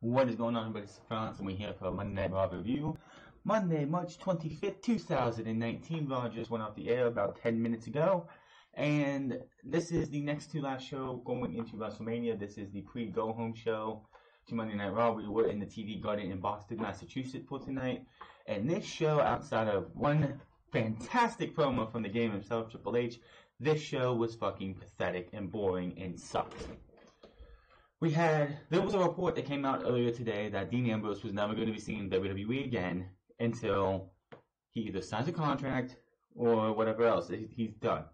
What is going on, everybody? It's France, and we're here for a Monday Night Raw review. Monday, March 25th, 2019. Raw just went off the air about 10 minutes ago. And this is the next to last show going into WrestleMania. This is the pre-go-home show to Monday Night Raw. We were in the TV Garden in Boston, Massachusetts for tonight. And this show, outside of one fantastic promo from the game himself, Triple H, this show was fucking pathetic and boring and sucked. There was a report that came out earlier today that Dean Ambrose was never going to be seen in WWE again until he either signs a contract or whatever else. He's done.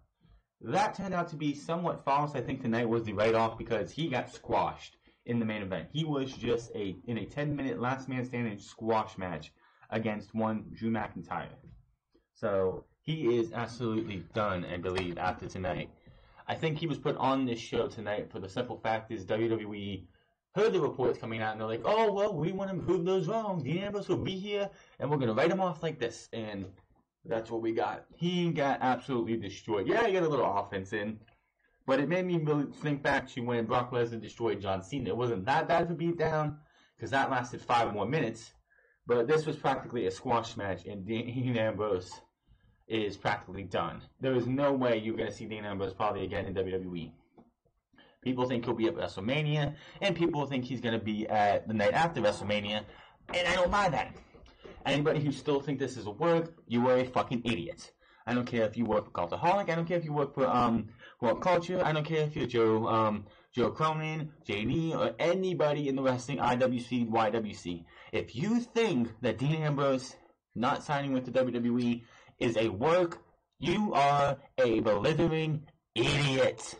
That turned out to be somewhat false. I think tonight was the write-off because he got squashed in the main event. He was just in a 10-minute last man standing squash match against one Drew McIntyre. So he is absolutely done, I believe, after tonight. I think he was put on this show tonight for the simple fact is WWE heard the reports coming out and they're like, oh, well, we want to prove those wrong. Dean Ambrose will be here and we're going to write him off like this. And that's what we got. He got absolutely destroyed. Yeah, he got a little offense in, but it made me really think back to when Brock Lesnar destroyed John Cena. It wasn't that bad of a beatdown because that lasted 5 more minutes, but this was practically a squash match and Dean Ambrose is practically done. There is no way you're going to see Dean Ambrose probably again in WWE. People think he'll be at WrestleMania, and people think he's going to be at the night after WrestleMania, and I don't buy that. Anybody who still think this is a work, you are a fucking idiot. I don't care if you work for Cultaholic, I don't care if you work for World Culture, I don't care if you're Joe Cronin, JD, or anybody in the wrestling IWC, YWC. If you think that Dean Ambrose not signing with the WWE is a work, you are a blithering idiot.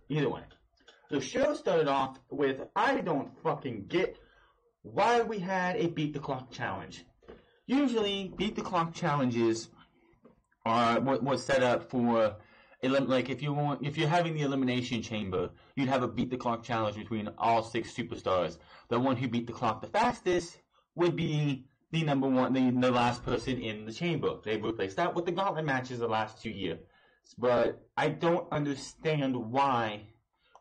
Either way. The show started off with, I don't fucking get why we had a beat the clock challenge. Usually, beat the clock challenges are what was set up for, like if you're having the elimination chamber, you'd have a beat the clock challenge between all 6 superstars. The one who beat the clock the fastest would be the number one, the last person in the chamber. They replaced that with the gauntlet matches the last 2 years. But I don't understand why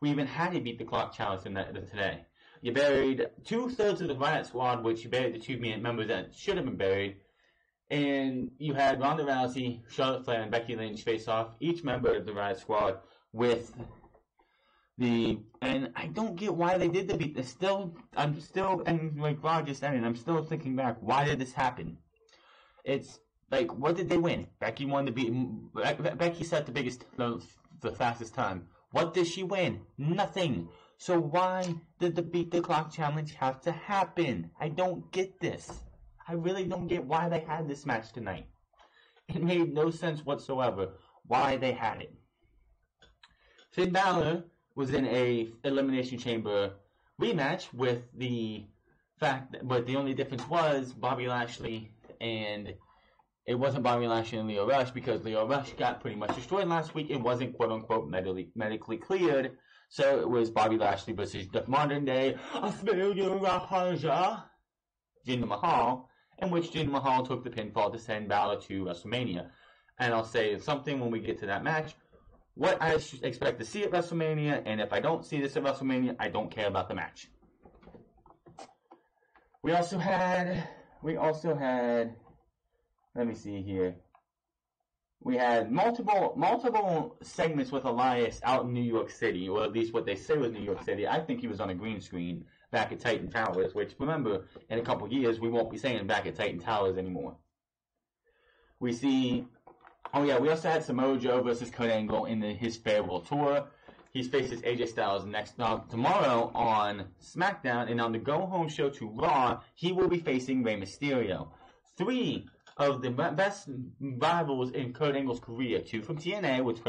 we even had a beat the clock challenge today. You buried 2/3 of the Riot Squad, which you buried the 2 members that should have been buried. And you had Ronda Rousey, Charlotte Flair, and Becky Lynch face off each member of the Riot Squad with and I don't get why they did the beat. And like Rob just ended, I'm still thinking back, why did this happen? It's like, what did they win? Becky won the beat. Becky set the fastest time. What did she win? Nothing. So why did the beat the clock challenge have to happen? I don't get this. I really don't get why they had this match tonight. It made no sense whatsoever why they had it. Finn Balor was in a Elimination Chamber rematch with the but the only difference was Bobby Lashley, and it wasn't Bobby Lashley and Leo Rush because Leo Rush got pretty much destroyed last week and wasn't quote unquote medically cleared. So it was Bobby Lashley versus the modern day Jinder Mahal, in which Jinder Mahal took the pinfall to send Balor to WrestleMania. And I'll say something when we get to that match. What I expect to see at WrestleMania, and if I don't see this at WrestleMania, I don't care about the match. We also had, let me see here. We had multiple segments with Elias out in New York City, or at least what they say was New York City. I think he was on a green screen back at Titan Towers, which, remember, in a couple years, we won't be saying back at Titan Towers anymore. We also had Samoa Joe versus Kurt Angle in his farewell tour. He faces AJ Styles tomorrow on SmackDown, and on the go-home show to Raw, he will be facing Rey Mysterio. 3 of the best rivals in Kurt Angle's career, 2 from TNA with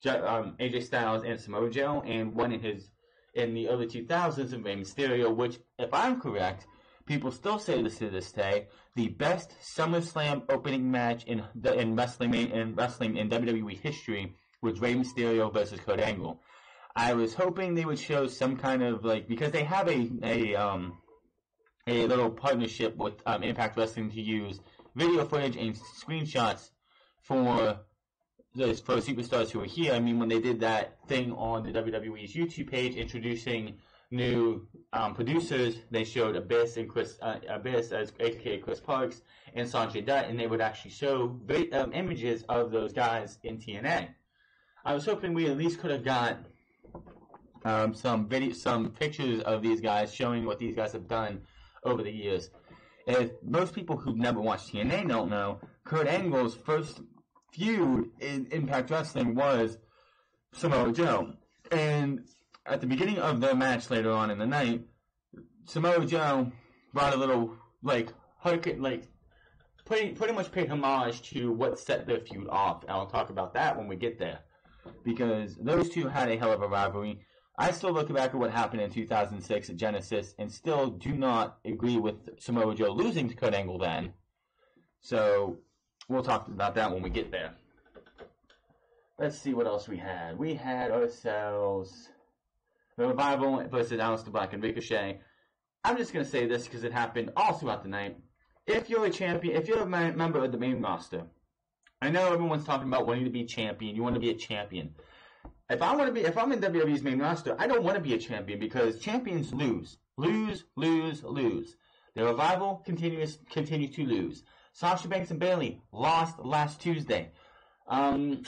AJ Styles and Samoa Joe, and 1 in the early 2000s of Rey Mysterio, which, if I'm correct, people still say this to this day, the best SummerSlam opening match in wrestling in WWE history was Rey Mysterio versus Kurt Angle. I was hoping they would show some kind of because they have a little partnership with Impact Wrestling to use video footage and screenshots for superstars who are here. I mean, when they did that thing on the WWE's YouTube page introducing new producers. They showed Abyss and Abyss, as aka Chris Parks, and Sanjay Dutt, and they would actually show images of those guys in TNA. I was hoping we at least could have got some pictures of these guys showing what these guys have done over the years. If most people who've never watched TNA don't know, Kurt Angle's first feud in Impact Wrestling was Samoa Joe. And at the beginning of their match later on in the night, Samoa Joe brought a little, pretty much paid homage to what set their feud off. And I'll talk about that when we get there. Because those two had a hell of a rivalry. I still look back at what happened in 2006 at Genesis and still do not agree with Samoa Joe losing to Kurt Angle then. So, we'll talk about that when we get there. Let's see what else we had. We had ourselves the Revival versus Aleister Black and Ricochet. I'm just going to say this because it happened all throughout the night. If you're a champion, if you're a member of the main roster, I know everyone's talking about wanting to be champion. You want to be a champion. If I'm in WWE's main roster, I don't want to be a champion because champions lose. Lose, lose, lose. The Revival continue to lose. Sasha Banks and Bayley lost last Tuesday. Ronda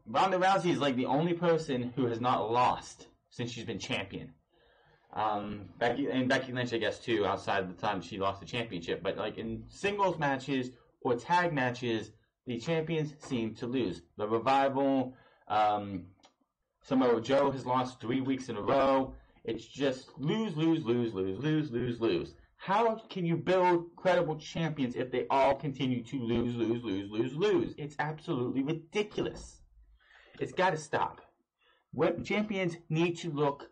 Rousey is like the only person who has not lost since she's been champion. Becky Lynch, I guess, too, outside the time she lost the championship. But like in singles matches or tag matches, the champions seem to lose. The Revival, Samoa Joe has lost 3 weeks in a row. It's just lose, lose, lose, lose, lose, lose, lose. How can you build credible champions if they all continue to lose, lose, lose, lose, lose? It's absolutely ridiculous. It's got to stop. Champions need to look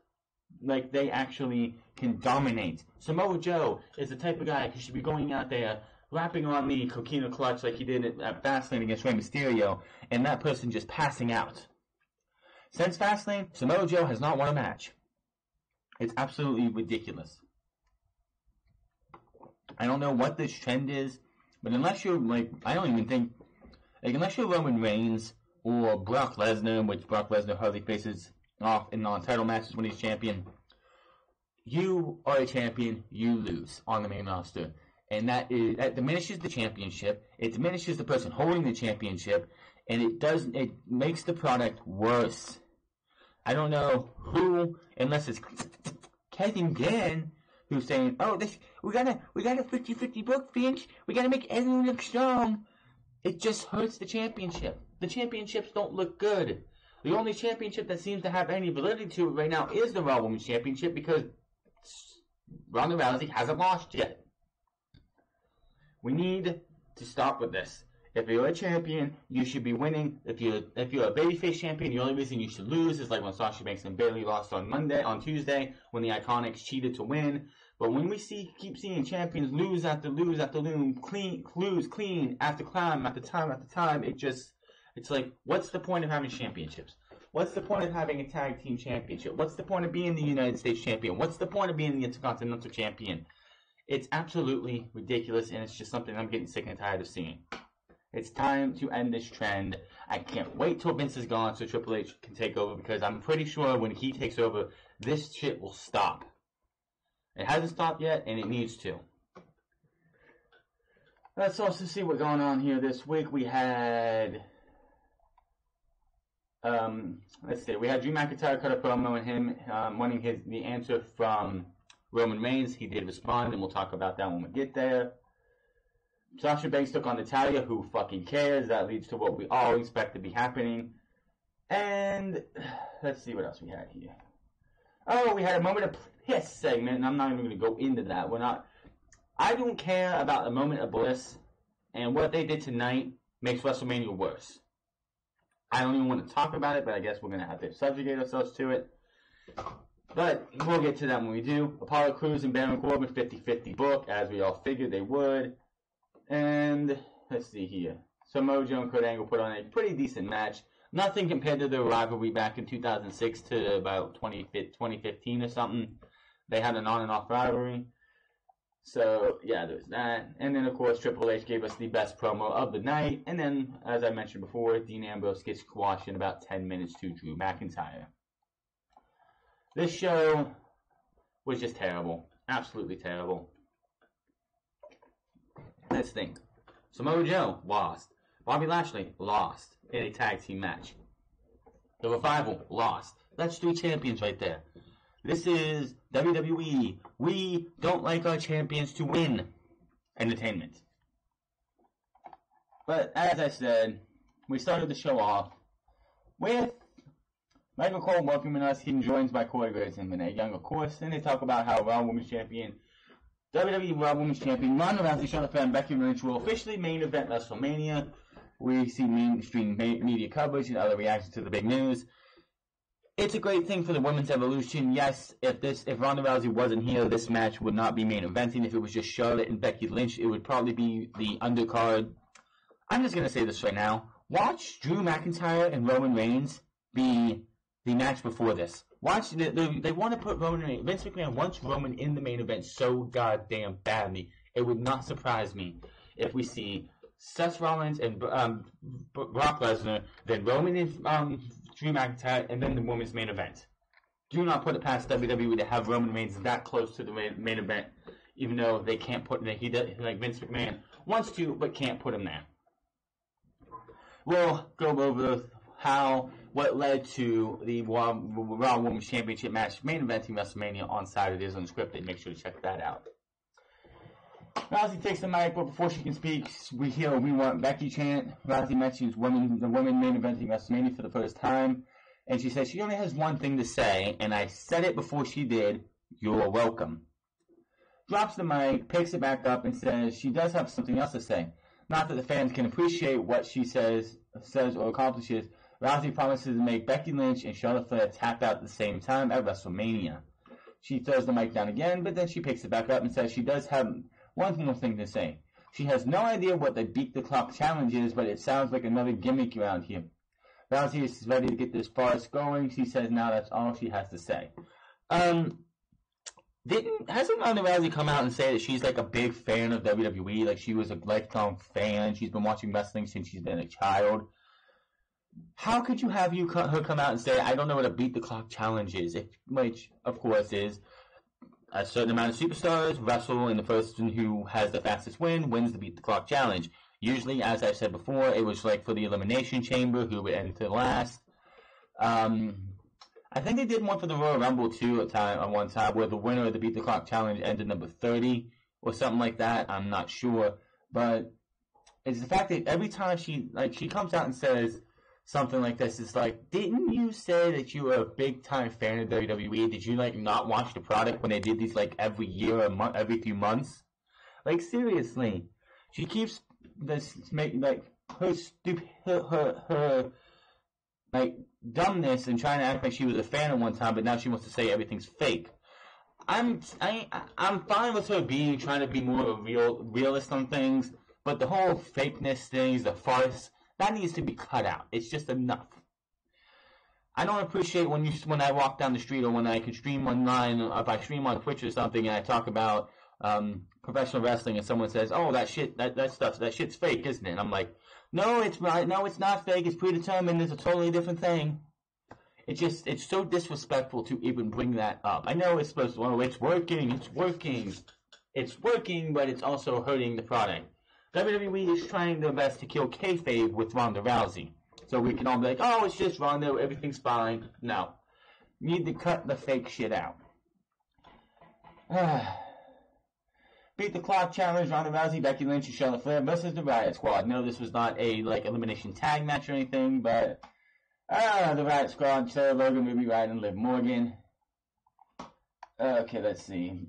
like they actually can dominate. Samoa Joe is the type of guy who should be going out there rapping on the Coquina Clutch like he did at Fastlane against Rey Mysterio, and that person just passing out. Since Fastlane, Samoa Joe has not won a match. It's absolutely ridiculous. I don't know what this trend is, but unless you're unless you're Roman Reigns or Brock Lesnar, which Brock Lesnar hardly faces off in non-title matches when he's champion, you are a champion, you lose on the main roster. And that diminishes the championship, it diminishes the person holding the championship, and it makes the product worse. I don't know who, unless it's Kevin Gunn, who's saying, we got a 50-50 book, Finch, we gotta make everyone look strong. It just hurts the championship. The championships don't look good. The only championship that seems to have any validity to it right now is the Raw Women's Championship because Ronda Rousey hasn't lost yet. We need to stop with this. If you're a champion, you should be winning. If you're a babyface champion, the only reason you should lose is like when Sasha Banks and Bayley lost on Tuesday, when the Iconics cheated to win. But when we keep seeing champions lose after lose after lose, clean after time after time, it's like, what's the point of having championships? What's the point of having a tag team championship? What's the point of being the United States champion? What's the point of being the Intercontinental champion? It's absolutely ridiculous, and it's just something I'm getting sick and tired of seeing. It's time to end this trend. I can't wait till Vince is gone so Triple H can take over, because I'm pretty sure when he takes over, this shit will stop. It hasn't stopped yet, and it needs to. Let's also see what's going on here this week. We had... we had Drew McIntyre cut a promo and him wanting the answer from Roman Reigns. He did respond, and we'll talk about that when we get there. Sasha Banks took on Natalya, who fucking cares? That leads to what we all expect to be happening. And let's see what else we had here. Oh, we had a moment of piss segment, and I'm not even going to go into that. I don't care about the moment of bliss, and what they did tonight makes WrestleMania worse. I don't even want to talk about it, but I guess we're going to have to subjugate ourselves to it. But we'll get to that when we do. Apollo Crews and Baron Corbin, 50-50 book, as we all figured they would. And let's see here. Samoa Joe and Kurt Angle put on a pretty decent match. Nothing compared to their rivalry back in 2006 to about 2015 or something. They had an on and off rivalry. So, yeah, there's that. And then, of course, Triple H gave us the best promo of the night. And then, as I mentioned before, Dean Ambrose gets squashed in about 10 minutes to Drew McIntyre. This show was just terrible. Absolutely terrible. Let's think. Samoa Joe lost. Bobby Lashley lost in a tag team match. The Revival lost. That's 3 champions right there. This is WWE. We don't like our champions to win. Entertainment. But as I said, we started the show off with Michael Cole welcoming us. He joins by Corey Graves and Renee Young, of course. Then they talk about how Raw Women's Champion, WWE Raw Women's Champion Ronda Rousey, Charlotte Flair, and Becky Lynch will officially main event WrestleMania. We see mainstream media coverage and other reactions to the big news. It's a great thing for the women's evolution. Yes, if Ronda Rousey wasn't here, this match would not be main eventing. If it was just Charlotte and Becky Lynch, it would probably be the undercard. I'm just going to say this right now. Watch Drew McIntyre and Roman Reigns be the match before this. Watch, they want to put Roman Reigns, Vince McMahon wants Roman in the main event so goddamn badly. It would not surprise me if we see Seth Rollins and Brock Lesnar, then Roman and Drew McIntyre, and then the women's main event. Do not put it past WWE to have Roman Reigns that close to the main event, even though they can't put him there. Like Vince McMahon wants to, but can't put him there. We'll go over what led to the Raw Women's Championship match main eventing WrestleMania on Saturday. It is unscripted. Make sure to check that out. Rousey takes the mic, but before she can speak, we hear a "We Want Becky" chant. Rousey mentions the women main eventing WrestleMania for the first time, and she says she only has one thing to say, and I said it before she did. You're welcome. Drops the mic, picks it back up, and says she does have something else to say. Not that the fans can appreciate what she says or accomplishes. Rousey promises to make Becky Lynch and Charlotte Flair tap out at the same time at WrestleMania. She throws the mic down again, but then she picks it back up and says she does have one more thing to say. She has no idea what the beat the clock challenge is, but it sounds like another gimmick around here. Rousey is ready to get this farce going. She says now that's all she has to say. Hasn't Ronda Rousey come out and say that she's like a big fan of WWE? Like she was a lifelong fan. She's been watching wrestling since she's been a child. How could you have her come out and say, I don't know what a beat the clock challenge is? Which, of course, is a certain amount of superstars wrestle, and the person who has the fastest wins the beat the clock challenge. Usually, as I said before, it was like for the Elimination Chamber, who would enter last. I think they did one for the Royal Rumble too at one time, where the winner of the beat the clock challenge ended number 30 or something like that. I'm not sure, but it's the fact that every time she comes out and says something like this, it's like, didn't you say that you were a big time fan of WWE? Did you not watch the product when they did these every year or every few months? Like seriously, she keeps this her dumbness and trying to act like she was a fan at one time, but now she wants to say everything's fake. I'm fine with her trying to be more of a realist on things, but the whole fakeness things, the farce, that needs to be cut out. It's just enough. I don't appreciate when I walk down the street or when I can stream online, if I stream on Twitch or something and I talk about professional wrestling and someone says, "Oh, that shit's fake, isn't it?" And I'm like, "No, it's right. No, it's not fake. It's predetermined. It's a totally different thing." It's so disrespectful to even bring that up. I know it's supposed to, it's working, but it's also hurting the product. WWE is trying their best to kill kayfabe with Ronda Rousey. So we can all be like, oh, it's just Ronda, everything's fine. No. Need to cut the fake shit out. Beat the clock challenge, Ronda Rousey, Becky Lynch, and Charlotte Flair versus the Riot Squad. No, this was not a elimination tag match or anything, but the Riot Squad, Sarah Logan, Ruby Riott, and Liv Morgan. Okay, let's see.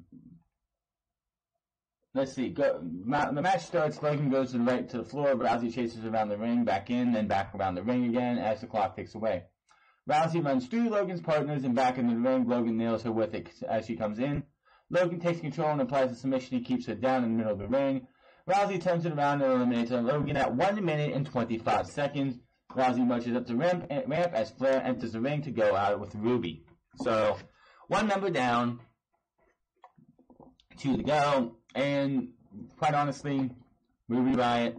The match starts. Logan goes to the floor. Rousey chases around the ring, back in, then back around the ring again as the clock ticks away. Rousey runs through Logan's partners and back into the ring. Logan nails her with it as she comes in. Logan takes control and applies a submission. He keeps her down in the middle of the ring. Rousey turns it around and eliminates Logan at 1 minute and 25 seconds. Rousey marches up the ramp as Flair enters the ring to go out with Ruby. So, one member down, 2 to go. And quite honestly, Ruby Riott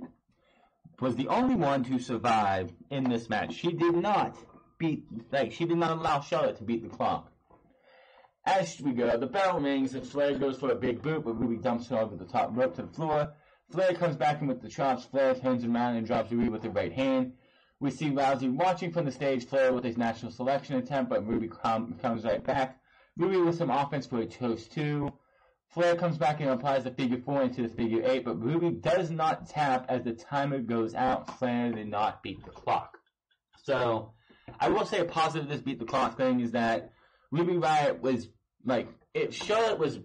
was the only one to survive in this match. She did not allow Charlotte to beat the clock. As we go, the bell rings and Flair goes for a big boot, but Ruby dumps her over the top rope to the floor. Flair comes back in with the chops. Flair turns around and drops Ruby with her right hand. We see Rousey watching from the stage, Flair with his national selection attempt, but Ruby comes right back. Ruby with some offense for a toast 2. Flair comes back and applies the figure 4 into the figure 8, but Ruby does not tap as the timer goes out. Flair did not beat the clock. So, I will say a positive of this beat the clock thing is that Ruby Riott was, Charlotte was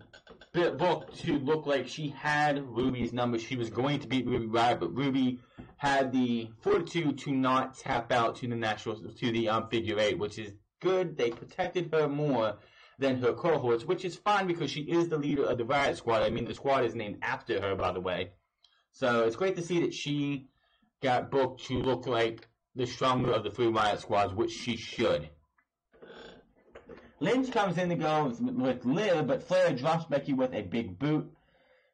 booked to look like she had Ruby's number. She was going to beat Ruby Riott, but Ruby had the fortitude to not tap out to the figure 8, which is good. They protected her more than her cohorts, which is fine because she is the leader of the Riott Squad. I mean, the squad is named after her, by the way. So it's great to see that she got booked to look like the stronger of the 3 Riott Squads, which she should. Lynch comes in to go with Liv, but Flair drops Becky with a big boot.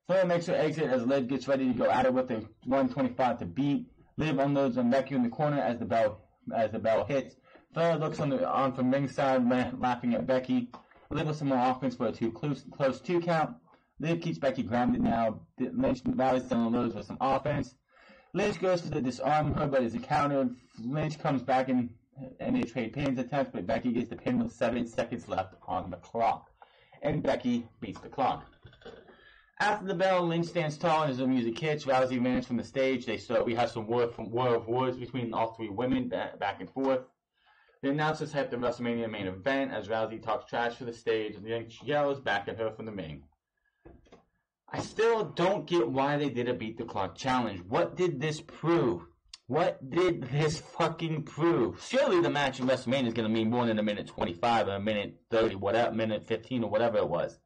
Flair makes her exit as Liv gets ready to go at her with a 125 to beat. Liv unloads on Becky in the corner as the bell hits. Flair looks on from ringside, laughing at Becky. Liv with some more offense for a close 2 count. Liv keeps Becky grounded now. Lynch rallies and unloads with some offense. Lynch goes to disarm her, but is countered. Lynch comes back and they trade pins attempts, but Becky gets the pin with 7 seconds left on the clock. And Becky beats the clock. After the bell, Lynch stands tall as the music hits. Rousey vanishes from the stage. We have some war of words between all 3 women back and forth. The announcers hype the WrestleMania main event as Rousey talks trash for the stage and Lynch yells back at her from the ring. I still don't get why they did a beat the clock challenge. What did this prove? What did this fucking prove? Surely the match in WrestleMania is going to mean more than a minute 25 or a minute 30, whatever, minute 15 or whatever it was.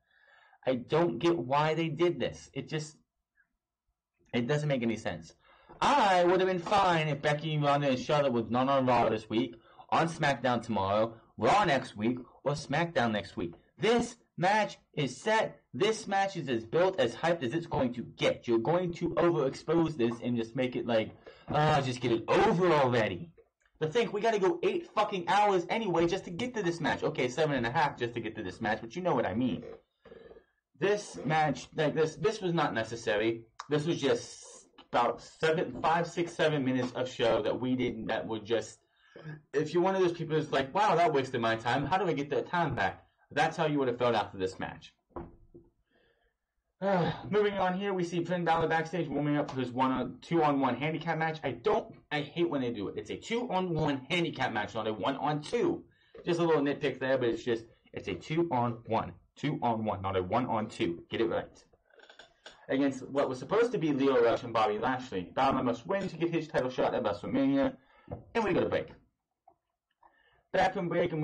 I don't get why they did this. It doesn't make any sense. I would have been fine if Becky, Ronda, and Charlotte was not on Raw this week, on SmackDown tomorrow, Raw next week, or SmackDown next week. This match is set. This match is as built, as hyped as it's going to get. You're going to overexpose this and just make it just get it over already. But think, we gotta go 8 fucking hours anyway just to get to this match. Okay, 7.5 just to get to this match, but you know what I mean. This match, this was not necessary. This was just about 5, 6, 7 minutes of show that were just, if you're one of those people who's like, wow, that wasted my time, how do I get that time back? That's how you would have felt after this match. Moving on here, we see Finn Balor backstage warming up for his 2-on-1 handicap match. I hate when they do it. It's a 2-on-1 handicap match, not a 1-on-2. Just a little nitpick there, but it's a 2-on-1. 2-on-1, not a 1-on-2. Get it right. Against what was supposed to be Lio Rush and Bobby Lashley. Balor must win to get his title shot at WrestleMania. And we go to break. Back from break, and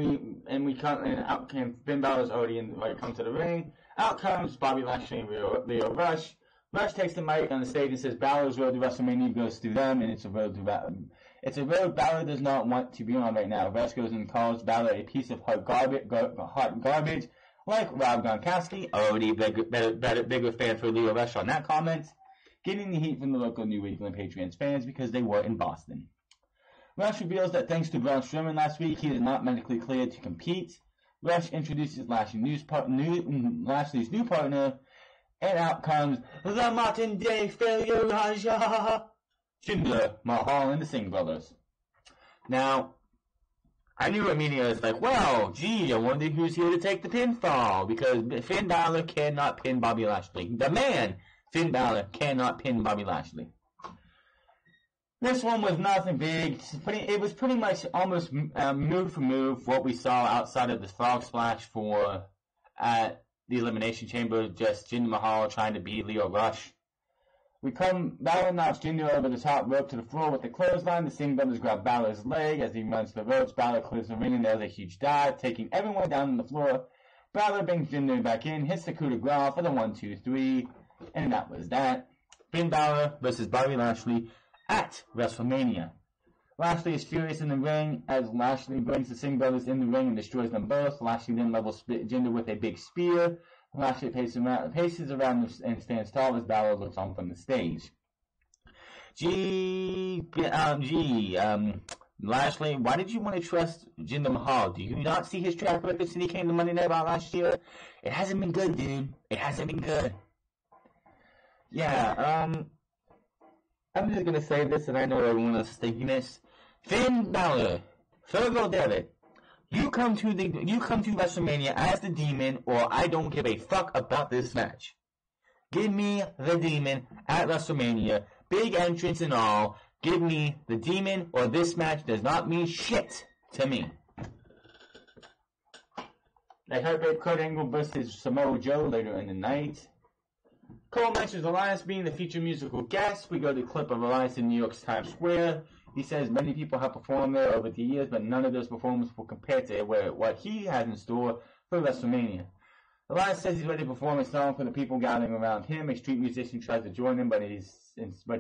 out came Finn Balor's already come to the ring. Out comes Bobby Lashley and Lio Rush. Rush takes the mic on the stage and says Balor's road to WrestleMania goes through them, and it's a road Balor does not want to be on right now. Rush goes and calls Balor a piece of hot garbage, like Rob Gronkowski, already bigger fan for Lio Rush on that comment, getting the heat from the local New England Patriots fans because they were in Boston. Rush reveals that thanks to Braun Strowman last week, he is not medically cleared to compete. Rush introduces Lashley's new partner, and out comes the modern day failure Raja, Jinder Mahal and the Singh brothers. Now, I knew immediately, I was like, well, gee, I wonder who's here to take the pinfall, because Finn Balor cannot pin Bobby Lashley. The man, Finn Balor, cannot pin Bobby Lashley. This one was nothing big. It was pretty much almost move for move what we saw outside of the frog splash at the Elimination Chamber. Just Jinder Mahal trying to beat Lio Rush. Balor knocks Jinder over the top rope to the floor with the clothesline. The Singh brothers grab Balor's leg as he runs the ropes. Balor clears the ring and there's a huge dive, taking everyone down on the floor. Balor brings Jinder back in, hits the coup de grace for the 1-2-3, and that was that. Finn Balor versus Bobby Lashley at WrestleMania. Lashley is furious in the ring as Lashley brings the Singh brothers in the ring and destroys them both. Lashley then levels Jinder with a big spear. Lashley paces around and stands tall as Balor looks Lashley, why did you want to trust Jinder Mahal? Do you not see his track record since he came to Monday Night Raw last year? It hasn't been good, dude. It hasn't been good. Yeah, I'm just gonna say this, and I know everyone else is thinking this. Finn Balor, Fergal Devitt, you come to WrestleMania as the Demon, or I don't give a fuck about this match. Give me the Demon at WrestleMania, big entrance and all. Give me the Demon, or this match does not mean shit to me. They heard Kurt Angle versus Samoa Joe later in the night. Cole mentions Elias being the featured musical guest. We go to a clip of Elias in New York's Times Square. He says many people have performed there over the years, but none of those performances will compare to what he has in store for WrestleMania. Elias says he's ready to perform a song for the people gathering around him. A street musician tries to join him, but he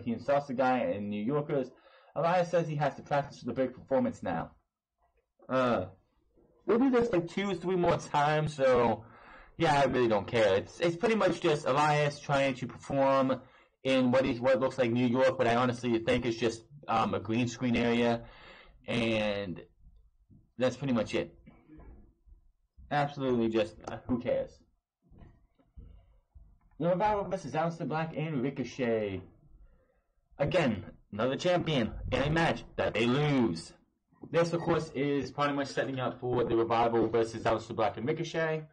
insults the guy and New Yorkers. Elias says he has to practice for the big performance now. We'll do this like 2 or 3 more times, so yeah, I really don't care. It's pretty much just Elias trying to perform in what looks like New York, but I honestly think it's just a green screen area, and that's pretty much it. Absolutely just, who cares? The Revival versus Aleister Black and Ricochet. Again, another champion in a match that they lose. This, of course, is pretty much setting up for the Revival versus Aleister Black and Ricochet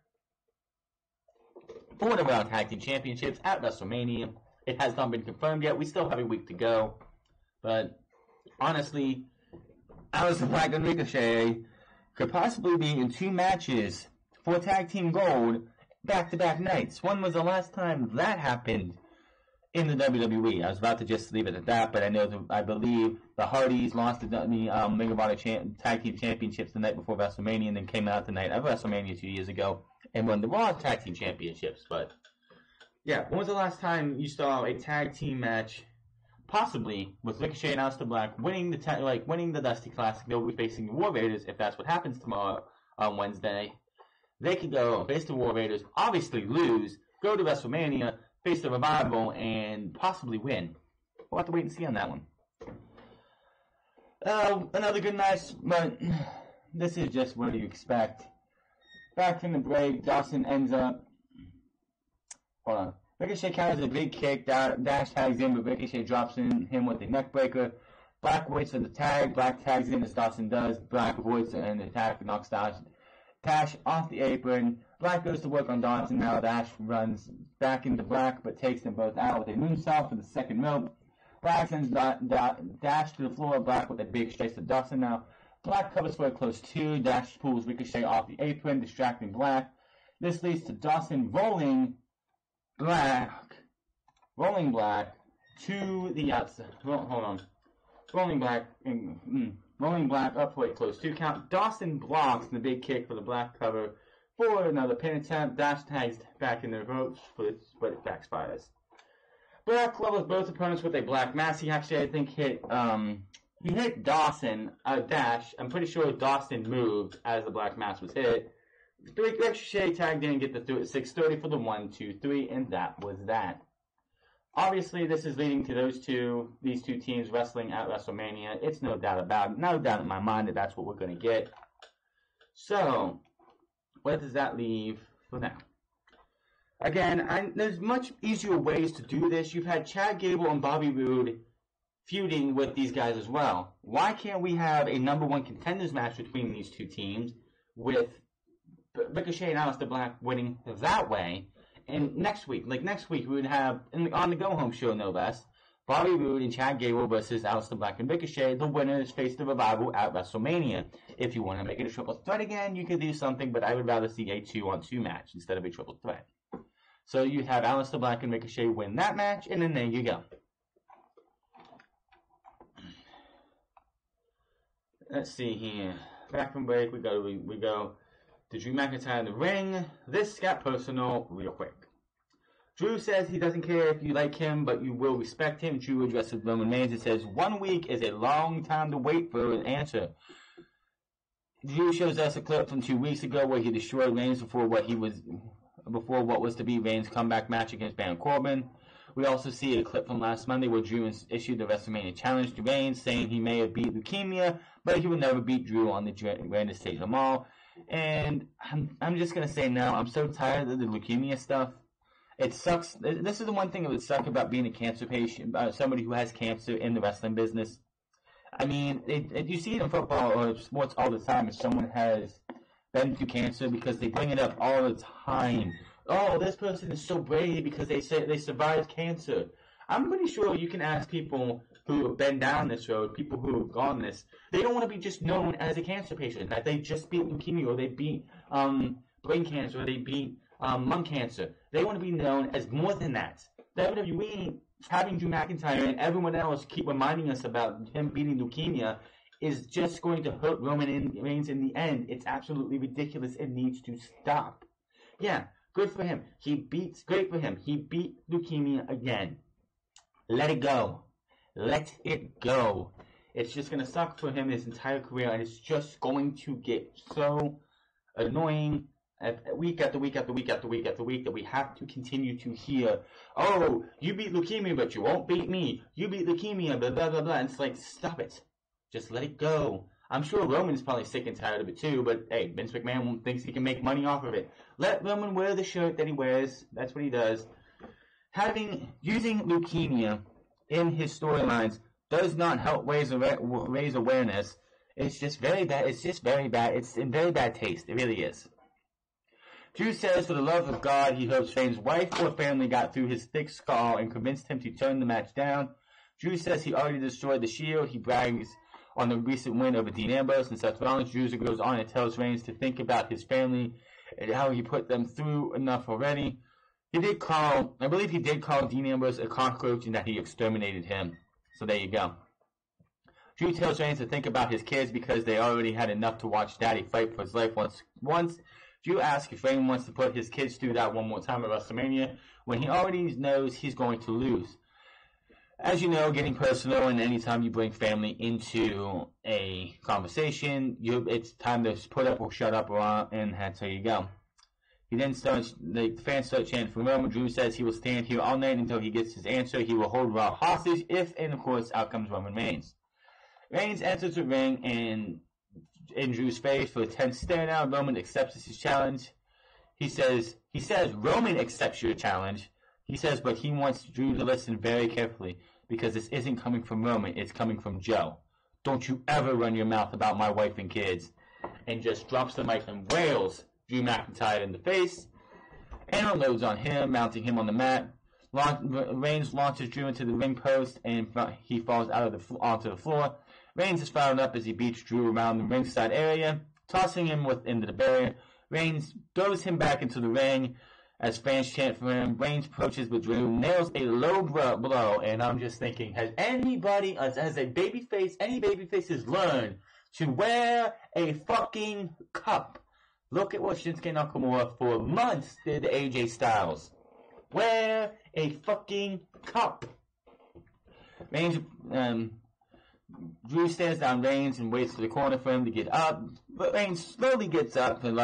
for the World Tag Team Championships at WrestleMania. It has not been confirmed yet. We still have a week to go. But, honestly, Aleister Black and Ricochet could possibly be in 2 matches for Tag Team Gold back-to-back nights. When was the last time that happened in the WWE? I was about to just leave it at that, but I believe the Hardys lost the Ring of Honor Tag Team Championships the night before WrestleMania, and then came out the night of WrestleMania 2 years ago and won the Raw Tag Team Championships. But yeah, when was the last time you saw a tag team match, possibly with Ricochet and Aleister Black winning the Dusty Classic? They'll be facing the War Raiders if that's what happens tomorrow on Wednesday. They could go face the War Raiders, obviously lose, go to WrestleMania, face the Revival, and possibly win. We'll have to wait and see on that one. Another good match, but this is just what you expect. Back from the break, Dawson ends up... Hold on. Ricochet counters a big kick, Dash tags in, but Ricochet drops him with a neck breaker. Black waits for the tag, Black tags in as Dawson does. Black avoids an attack, knocks Dash off the apron. Black goes to work on Dawson. Now Dash runs back into Black, but takes them both out with a moonsault for the second rope. Black sends Dash to the floor. Black with a big straight to Dawson now. Black covers for a close 2. Dash pulls Ricochet off the apron, distracting Black. This leads to Dawson rolling Black to the outside. Hold on. Rolling Black up for a close 2 count. Dawson blocks the big kick for the Black cover for another pin attempt. Dash tags back in the ropes, but it backfires. Black levels both opponents with a Black Mass. He actually, I think, hit Dawson, Dash. I'm pretty sure Dawson moved as the Black Mass was hit. Ricochet tagged in and get the through at 6:30 for the 1, 2, 3, and that was that. Obviously, this is leading to these two teams wrestling at WrestleMania. It's no doubt in my mind that that's what we're going to get. So, what does that leave for now? Again, there's much easier ways to do this. You've had Chad Gable and Bobby Roode feuding with these guys as well. Why can't we have a number 1 contenders match between these two teams with Ricochet and Aleister Black winning that way? And next week we would have, on the go-home show no less, Bobby Roode and Chad Gable versus Aleister Black and Ricochet. The winners face the Revival at WrestleMania. If you want to make it a triple threat again, you could do something, but I would rather see a 2-on-2 match instead of a triple threat. So you have Aleister Black and Ricochet win that match, and then there you go. Let's see here. Back from break, we go to Drew McIntyre in the ring. This got personal real quick. Drew says he doesn't care if you like him, but you will respect him. Drew addresses Roman Reigns and says 1 week is a long time to wait for an answer. Drew shows us a clip from 2 weeks ago where he destroyed Reigns before what was to be Reigns' comeback match against Baron Corbin. We also see a clip from last Monday where Drew issued the WrestleMania challenge to Reigns, saying he may have beat leukemia, but he would never beat Drew on the grandest stage of them all. And I'm just going to say now, I'm so tired of the leukemia stuff. It sucks. This is the one thing that would suck about being a cancer patient, somebody who has cancer in the wrestling business. I mean, you see it in football or sports all the time if someone has been through cancer, because they bring it up all the time. Oh, this person is so brave because they survived cancer. I'm pretty sure you can ask people who have been down this road, people who have gone this. They don't want to be just known as a cancer patient, that they just beat leukemia, or they beat brain cancer, or they beat lung cancer. They want to be known as more than that. WWE having Drew McIntyre and everyone else keep reminding us about him beating leukemia is just going to hurt Roman Reigns in the end. It's absolutely ridiculous. It needs to stop. Yeah, good for him. Great for him. He beat leukemia again. Let it go. Let it go. It's just going to suck for him his entire career, and it's just going to get so annoying week after week after week after week after week that we have to continue to hear, oh, you beat leukemia, but you won't beat me. You beat leukemia, blah, blah, blah, blah. And it's like, stop it. Just let it go. I'm sure Roman's probably sick and tired of it too, but hey, Vince McMahon thinks he can make money off of it. Let Roman wear the shirt that he wears. That's what he does. Using leukemia in his storylines does not help raise awareness. It's just very bad. It's just very bad. It's in very bad taste. It really is. Drew says, for the love of God, he hopes Reigns' wife or family got through his thick skull and convinced him to turn the match down. Drew says he already destroyed the Shield. He brags on the recent win over Dean Ambrose and Seth Rollins. Drew goes on and tells Reigns to think about his family and how he put them through enough already. I believe he did call Dean Ambrose a cockroach and that he exterminated him. So there you go. Drew tells Reigns to think about his kids because they already had enough to watch Daddy fight for his life once. Drew asks if Reigns wants to put his kids through that one more time at WrestleMania when he already knows he's going to lose. As you know, getting personal, and anytime you bring family into a conversation, it's time to put up or shut up, and that's how you go. The fans start chanting for Roman. Drew says he will stand here all night until he gets his answer. He will hold Raw hostage if, and of course, out comes Roman Reigns. Reigns enters the ring and in Drew's face for a tense stare down. Roman accepts his challenge. He says Roman accepts your challenge. He says, but he wants Drew to listen very carefully because this isn't coming from Roman, it's coming from Joe. Don't you ever run your mouth about my wife and kids. And just drops the mic and wails Drew McIntyre in the face and unloads on him, mounting him on the mat. Reigns launches Drew into the ring post and he falls onto the floor. Reigns is fired up as he beats Drew around the ringside area, tossing him into the barrier. Reigns throws him back into the ring as fans chant for him. Reigns approaches, but Drew nails a low blow, and I'm just thinking, has any babyfaces learned to wear a fucking cup? Look at what Shinsuke Nakamura for months did to AJ Styles. Wear a fucking cup. Drew stands down Reigns and waits for the corner for him to get up, but Reigns slowly gets up and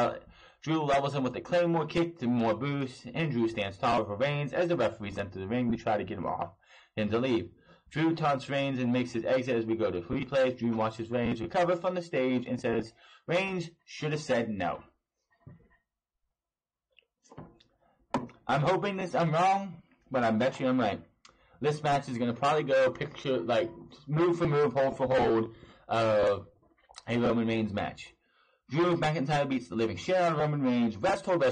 Drew levels him with a Claymore kick to more boost, and Drew stands tall for Reigns as the referees enter the ring to try to get him to leave. Drew taunts Reigns and makes his exit as we go to replays. Drew watches Reigns recover from the stage and says Reigns should have said no. I'm hoping I'm wrong, but I bet you I'm right. This match is going to probably go move for move, hold for hold, a Roman Reigns match. Drew McIntyre beats the living shit out of Roman Reigns. Rest hold.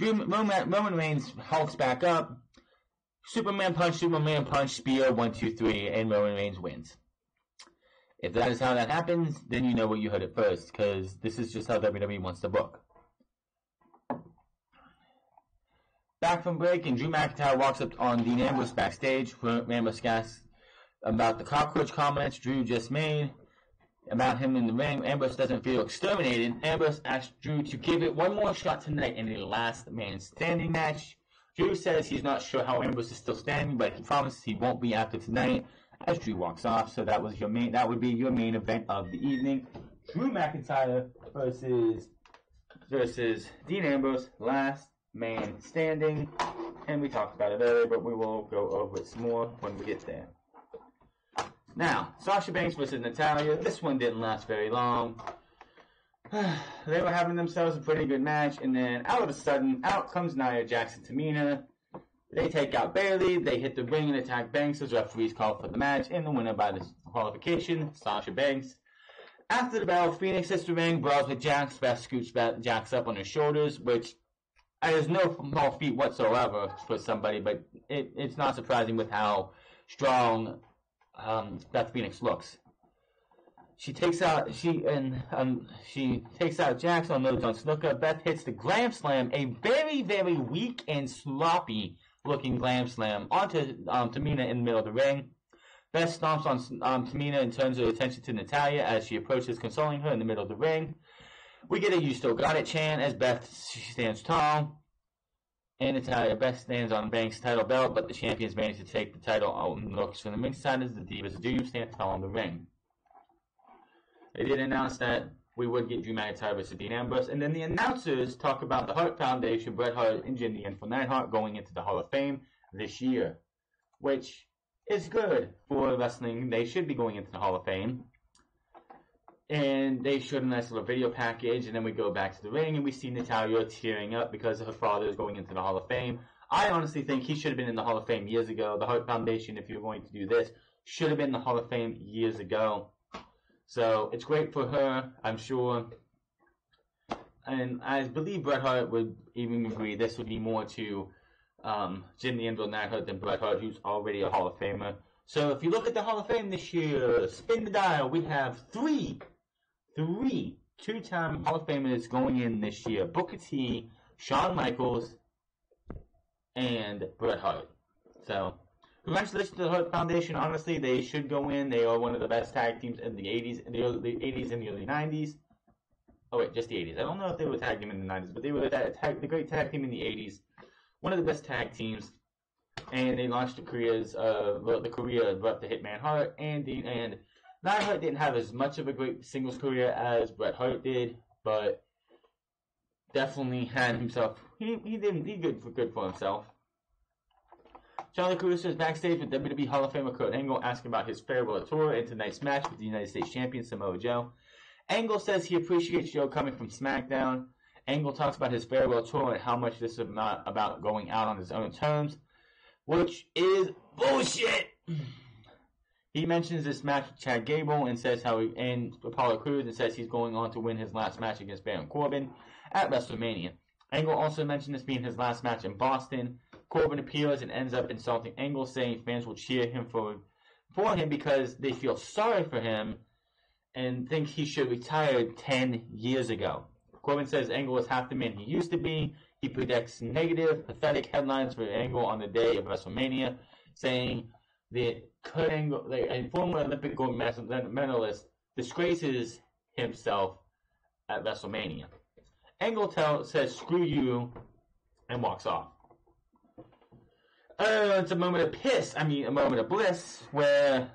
Roman Reigns hulks back up. Superman punch, spear, 1, 2, 3, and Roman Reigns wins. If that is how that happens, then you know what you heard it first, because this is just how WWE wants to book. Back from break, and Drew McIntyre walks up on Dean Ambrose backstage. Ambrose asks about the cockroach comments Drew just made about him in the ring. Ambrose doesn't feel exterminated. Ambrose asks Drew to give it one more shot tonight in a last man standing match. Drew says he's not sure how Ambrose is still standing, but he promises he won't be after tonight as Drew walks off. So that would be your main event of the evening. Drew McIntyre versus Dean Ambrose, last man standing. and we talked about it earlier, but we will go over it some more when we get there. Now, Sasha Banks versus Natalya. This one didn't last very long. They were having themselves a pretty good match, and then all of a sudden, out comes Nia Jax and Tamina. They take out Bayley, they hit the ring and attack Banks as referees call for the match, and the winner by disqualification, Sasha Banks. After the battle, Phoenix hits the ring, brawls with Jax, Beth scoops Jax up on her shoulders, which is no small feat whatsoever for somebody, but it's not surprising with how strong Beth Phoenix looks. She takes out Jax on Little John Snooker. Beth hits the Glam Slam, a very, very weak and sloppy looking Glam Slam onto Tamina in the middle of the ring. Beth stomps on Tamina and turns her attention to Natalya as she approaches, consoling her in the middle of the ring. We get a "You Still Got It" chant as Beth stands tall. And Natalya, Beth stands on Banks' title belt, but the champions manage to take the title out and looks from the ringside as the Divas do stand tall in the ring. They did announce that we would get Drew McIntyre versus Dean Ambrose, and then the announcers talk about the Hart Foundation, Bret Hart, and Jim the Info Neidhart going into the Hall of Fame this year, which is good for wrestling. They should be going into the Hall of Fame. And they showed a nice little video package, and then we go back to the ring, and we see Natalya tearing up because her father is going into the Hall of Fame. I honestly think he should have been in the Hall of Fame years ago. The Hart Foundation, if you're going to do this, should have been in the Hall of Fame years ago. So it's great for her, I'm sure. And I believe Bret Hart would even agree this would be more to Jim the Anvil Neidhart than Bret Hart, who's already a Hall of Famer. So if you look at the Hall of Fame this year, spin the dial, we have three two-time Hall of Famers going in this year. Booker T, Shawn Michaels, and Bret Hart. So congratulations to the Hart Foundation. Honestly, they should go in. They are one of the best tag teams in the 80s, and the early 90s. Oh, wait, just the 80s. I don't know if they were a tag team in the 90s, but they were the great tag team in the 80s. One of the best tag teams. And they launched the career of Bret the Hitman Hart. And Neidhart didn't have as much of a great singles career as Bret Hart did, but definitely had himself. He did good for himself. Charlie Caruso is backstage with WWE Hall of Famer Kurt Angle, asking about his farewell tour and tonight's match with the United States Champion Samoa Joe. Angle says he appreciates Joe coming from SmackDown. Angle talks about his farewell tour and how much this is not about going out on his own terms, which is bullshit. He mentions this match with Chad Gable and says and Apollo Crews, and says he's going on to win his last match against Baron Corbin at WrestleMania. Angle also mentioned this being his last match in Boston. Corbin appears and ends up insulting Angle, saying fans will cheer him for him because they feel sorry for him and think he should have retired 10 years ago. Corbin says Angle is half the man he used to be. He predicts negative, pathetic headlines for Angle on the day of WrestleMania, saying that Kurt Angle, a former Olympic gold medalist, disgraces himself at WrestleMania. Angle says, "Screw you," and walks off. It's a moment of bliss, where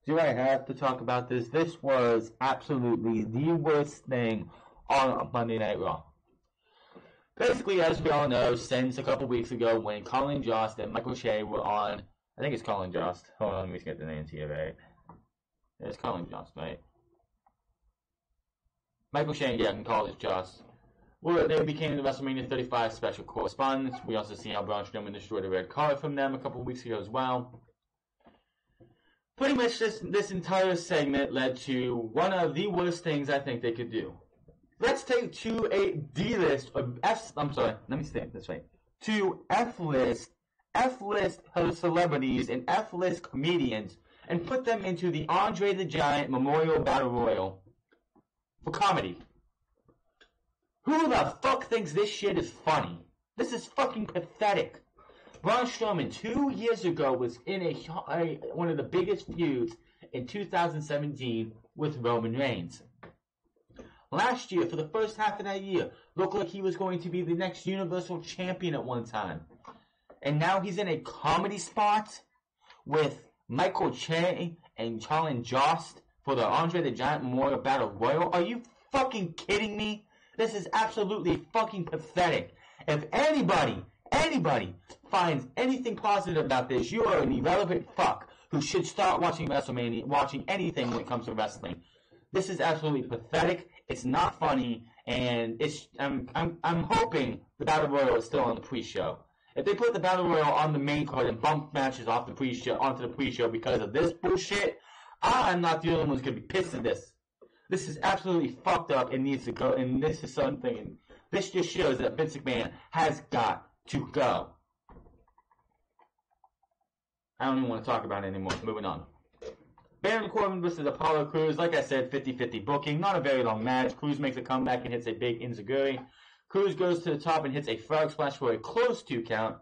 do I have to talk about this? This was absolutely the worst thing on Monday Night Raw. Basically, as we all know, since a couple weeks ago when Colin Jost and Michael Shea were on, I think it's Colin Jost. Hold on, let me get the names here right. It's Colin Jost, right? Michael Shea, yeah, I can call it Jost. Well, they became the WrestleMania 35 special correspondents. We also see how Braun Strowman destroyed a red card from them a couple of weeks ago as well. Pretty much this entire segment led to one of the worst things I think they could do. Let's take two D-list, two F-list celebrities and F-list comedians and put them into the Andre the Giant Memorial Battle Royal for comedy. Who the fuck thinks this shit is funny? This is fucking pathetic. Braun Strowman 2 years ago was in one of the biggest feuds in 2017 with Roman Reigns. Last year, for the first half of that year, looked like he was going to be the next Universal Champion at one time. And now he's in a comedy spot with Michael Che and Colin Jost for the Andre the Giant Memorial Battle Royal. Are you fucking kidding me? This is absolutely fucking pathetic. If anybody anybody finds anything positive about this, you are an irrelevant fuck who should start watching WrestleMania, watching anything when it comes to wrestling. This is absolutely pathetic. It's not funny, and I'm hoping the Battle Royal is still on the pre-show. If they put the Battle Royal on the main card and bump matches off the pre-show onto the pre-show because of this bullshit, I'm not the only one who's gonna be pissed at this. This is absolutely fucked up and needs to go. And this is something. This just shows that Vince McMahon has got to go. I don't even want to talk about it anymore. Moving on. Baron Corbin versus Apollo Crews. Like I said, 50-50 booking. Not a very long match. Crews makes a comeback and hits a big enziguri. Crews goes to the top and hits a frog splash for a close 2 count.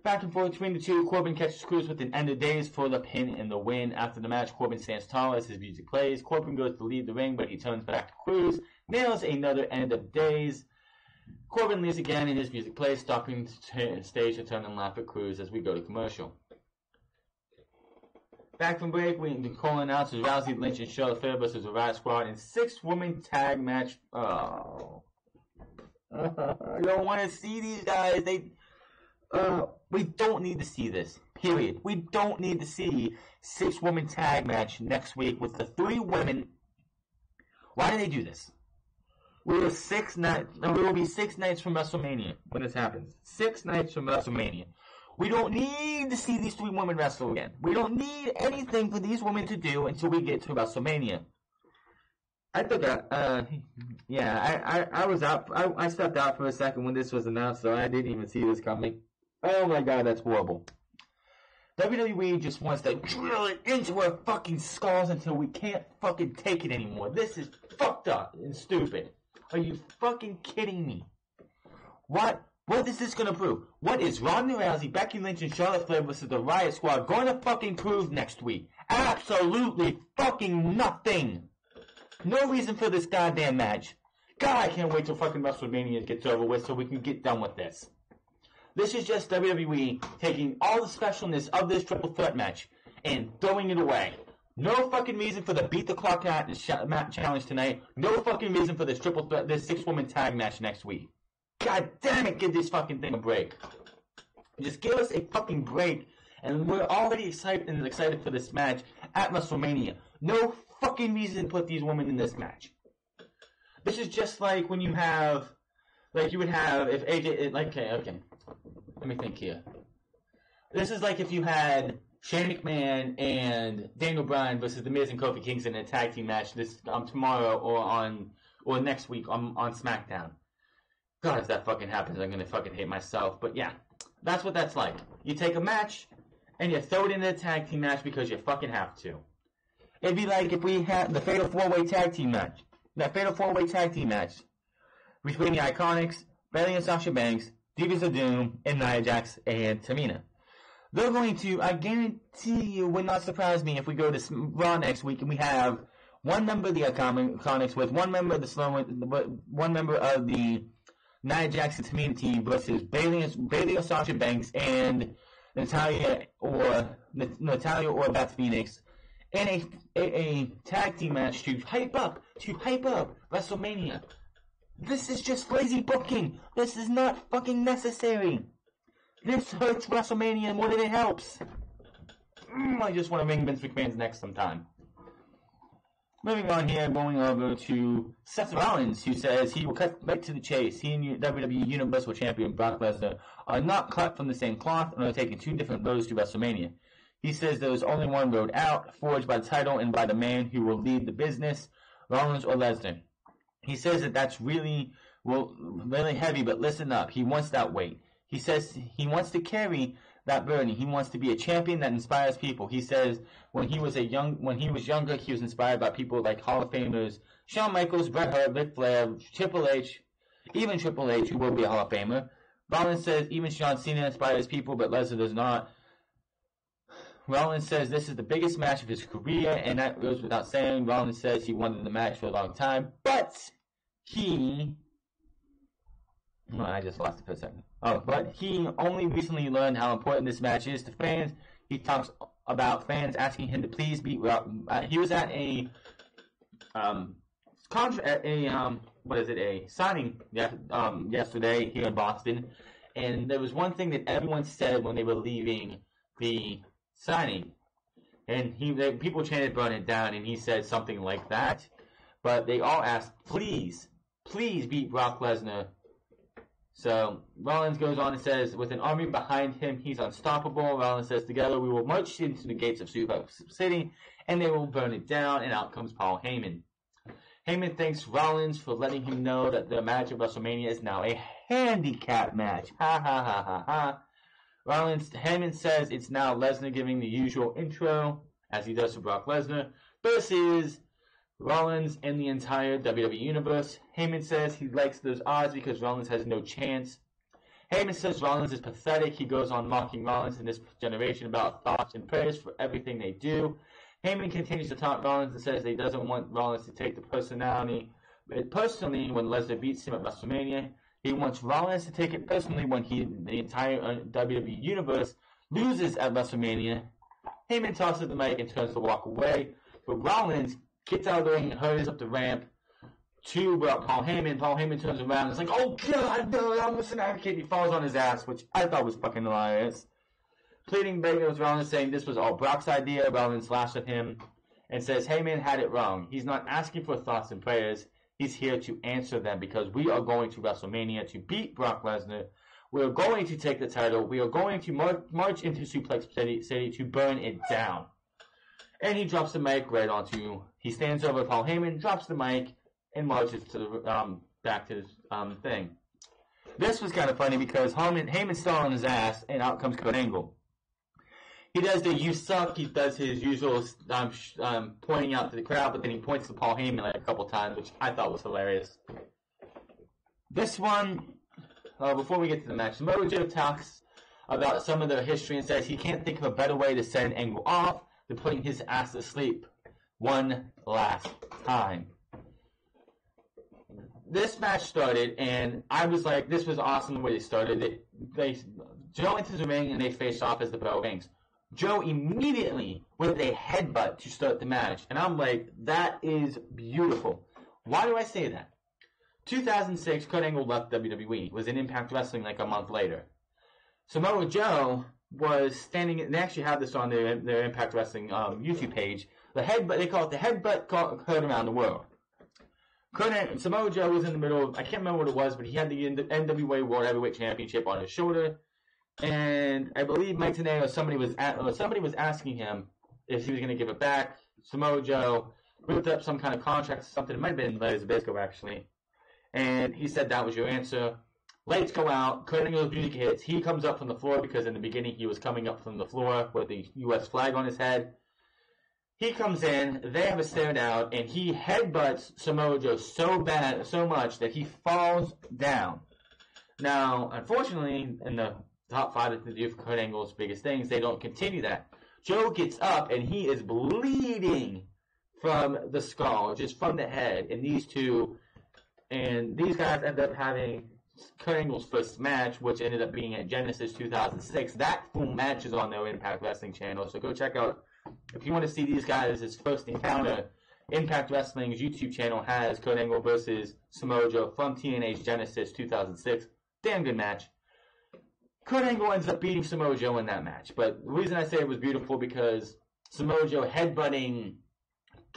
Back and forth between the two. Corbin catches Crews with an end of days for the pin and the win. After the match, Corbin stands tall as his music plays. Corbin goes to leave the ring, but he turns back to Crews. Nails another end of days. Corbin leaves again and his music plays, stopping the stage to turn and laugh at Crews as we go to commercial. Back from break, Cole announces Rousey, Lynch, and Charlotte Flair versus the Riot Squad in 6-woman tag match. Oh. I don't want to see these guys. We don't need to see this. Period. We don't need to see 6-woman tag match next week with the 3 women. Why do they do this? We will be 6 nights from WrestleMania when this happens. 6 nights from WrestleMania. We don't need to see these 3 women wrestle again. We don't need anything for these women to do until we get to WrestleMania. I thought that, I was out. I stepped out for a second when this was announced, so I didn't even see this coming. Oh my god, that's horrible. WWE just wants to drill it into our fucking skulls until we can't fucking take it anymore. This is fucked up and stupid. Are you fucking kidding me? What is this gonna prove? What is Ronda Rousey, Becky Lynch, and Charlotte Flair versus the Riot Squad gonna fucking prove next week? Absolutely fucking nothing. No reason for this goddamn match. God, I can't wait till fucking WrestleMania gets over with so we can get done with this. This is just WWE taking all the specialness of this triple threat match and throwing it away. No fucking reason for the beat the clock challenge tonight. No fucking reason for this triple threat, this 6-woman tag match next week. God damn it, give this fucking thing a break. Just give us a fucking break, and we're already excited for this match at WrestleMania. No fucking reason to put these women in this match. This is just like when you have, like you would have if AJ, okay. Let me think here. This is like if you had Shane McMahon and Daniel Bryan versus The Miz and Kofi Kingston in a tag team match this tomorrow or next week on SmackDown. God, if that fucking happens, I'm gonna fucking hate myself. But yeah, that's what that's like. You take a match and you throw it into a tag team match because you fucking have to. It'd be like if we had the Fatal 4-Way tag team match. That Fatal 4-Way tag team match between the Iconics, Bayley and Sasha Banks, Divas of Doom, and Nia Jax and Tamina. They're going to, I guarantee you, would not surprise me if we go to Raw next week and we have one member of the Iconics with one member of the Nia Jax and Tamina team versus Bayley or Sasha Banks and Natalia or Beth Phoenix in a tag team match to hype up WrestleMania. This is just lazy booking. This is not fucking necessary. This hurts WrestleMania more than it helps. I just want to wring Vince McMahon's neck sometime. Moving on here, going over to Seth Rollins, who says he will cut right to the chase. He and WWE Universal Champion Brock Lesnar are not cut from the same cloth and are taking 2 different roads to WrestleMania. He says there is only one road out, forged by the title and by the man who will lead the business, Rollins or Lesnar. He says that that's really heavy, but listen up. He wants that weight. He says he wants to carry that burden. He wants to be a champion that inspires people. He says when he was younger, he was inspired by people like Hall of Famers Shawn Michaels, Bret Hart, Ric Flair, Triple H, even Triple H, who will be a Hall of Famer. Rollins says even John Cena inspires people, but Lesnar does not. Rollins says this is the biggest match of his career, and that goes without saying. Rollins says he wanted the match for a long time, but I just lost it for a second. But he only recently learned how important this match is to fans. He talks about fans asking him to please beat he was at a signing yesterday here in Boston, and there was one thing that everyone said when they were leaving the signing. And people chanted "burn it down," and he said something like that. But they all asked, please beat Brock Lesnar. So Rollins goes on and says, with an army behind him, he's unstoppable. Rollins says, together we will march into the gates of Suplex City, and they will burn it down, and out comes Paul Heyman. Heyman thanks Rollins for letting him know that the match at WrestleMania is now a handicap match. Ha ha ha ha ha. Heyman says it's now Lesnar giving the usual intro, as he does to Brock Lesnar, versus Rollins and the entire WWE Universe. Heyman says he likes those odds because Rollins has no chance. Heyman says Rollins is pathetic. He goes on mocking Rollins in this generation about thoughts and prayers for everything they do. Heyman continues to taunt Rollins and says he doesn't want Rollins to take the personally when Lesnar beats him at WrestleMania. He wants Rollins to take it personally when the entire WWE Universe loses at WrestleMania. Heyman tosses the mic and turns to walk away, but Rollins gets out of the ring and hurries up the ramp to Paul Heyman. Paul Heyman turns around and is like, oh God, no, I'm an advocate. He falls on his ass, which I thought was fucking hilarious. Pleading, begging with Rollins, saying this was all Brock's idea. Rollins laughs at him and says Heyman had it wrong. He's not asking for thoughts and prayers. He's here to answer them because we are going to WrestleMania to beat Brock Lesnar. We are going to take the title. We are going to march into Suplex City to burn it down. And he drops the mic right onto. He stands over Paul Heyman, drops the mic, and marches to the back to his thing. This was kind of funny because Heyman's still on his ass, and out comes Kurt Angle. He does the "you suck." He does his usual pointing out to the crowd, but then he points to Paul Heyman like a couple times, which I thought was hilarious. This one, before we get to the match, Samoa Joe talks about some of their history and says he can't think of a better way to send Angle off than putting his ass to sleep one last time. This match started, and I was like, this was awesome the way they started it. Joe enters the ring, and they face off as the bell rings. Joe immediately with a headbutt to start the match. And I'm like, that is beautiful. Why do I say that? 2006, Kurt Angle left WWE, was in Impact Wrestling like a month later. Samoa Joe was standing, and they actually have this on their Impact Wrestling YouTube page. The headbutt, they call it the headbutt Kurt around the world. Samoa Joe was in the middle of, I can't remember what it was, but he had the NWA World Heavyweight Championship on his shoulder. And I believe Mike Tenay or somebody was asking him if he was going to give it back. Samoa Joe whipped up some kind of contract or something. It might have been Larry Zbyszko, actually. And he said that was your answer. Lights go out. Kurt Angle's music hits. He comes up from the floor because in the beginning he was coming up from the floor with the U.S. flag on his head. He comes in. They have a stare down, and he headbutts Samoa Joe so much that he falls down. Now, unfortunately, in the top 5 that do for Kurt Angle's biggest things, they don't continue that. Joe gets up and he is bleeding from the skull, just from the head. And these guys end up having Kurt Angle's first match, which ended up being at Genesis 2006. That full match is on their Impact Wrestling channel, so go check out if you want to see these guys' first encounter. Impact Wrestling's YouTube channel has Kurt Angle versus Samoa Joe from TNA's Genesis 2006. Damn good match. Kurt Angle ends up beating Samoa Joe in that match. But the reason I say it was beautiful because Samoa Joe headbutting